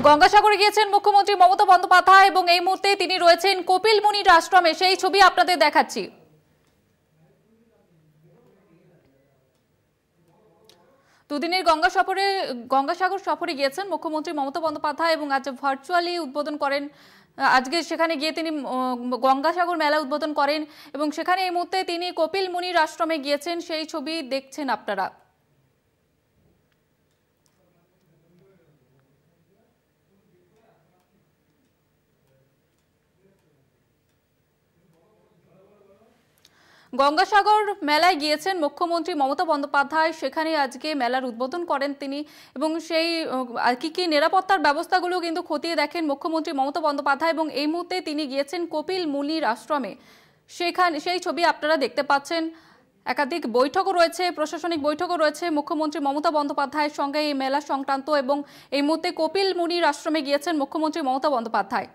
গঙ্গাসাগরে গিয়েছেন মুখ্যমন্ত্রী মমতা বন্দ্যোপাধ্যায় এবং এই মুহূর্তে তিনি রয়েছেন কপিল মুনির আশ্রমে। সেই ছবি আপনাদের দেখাচ্ছি। দুদিনের গঙ্গাসাগর সফরে গিয়েছেন মুখ্যমন্ত্রী মমতা বন্দ্যোপাধ্যায় এবং আজ ভার্চুয়ালি উদ্বোধন করেন। আজকে সেখানে গিয়ে তিনি গঙ্গাসাগর মেলা উদ্বোধন করেন এবং সেখানে এই মুহূর্তে তিনি কপিল মুনির আশ্রমে গিয়েছেন। সেই ছবি দেখছেন আপনারা। গঙ্গাসাগর মেলায় গিয়েছেন মুখ্যমন্ত্রী মমতা বন্দ্যোপাধ্যায়। সেখানে আজকে মেলার উদ্বোধন করেন তিনি এবং সেই কি নিরাপত্তার ব্যবস্থাগুলো কিন্তু খতিয়ে দেখেন মুখ্যমন্ত্রী মমতা বন্দ্যোপাধ্যায় এবং এই মুহূর্তে তিনি গিয়েছেন কপিল মুনির আশ্রমে। সেই ছবি আপনারা দেখতে পাচ্ছেন। একাধিক বৈঠকও রয়েছে, প্রশাসনিক বৈঠকও রয়েছে মুখ্যমন্ত্রী মমতা বন্দ্যোপাধ্যায়ের সঙ্গে এই মেলা সংক্রান্ত এবং এই মুহূর্তে কপিল মুনির আশ্রমে গিয়েছেন মুখ্যমন্ত্রী মমতা বন্দ্যোপাধ্যায়।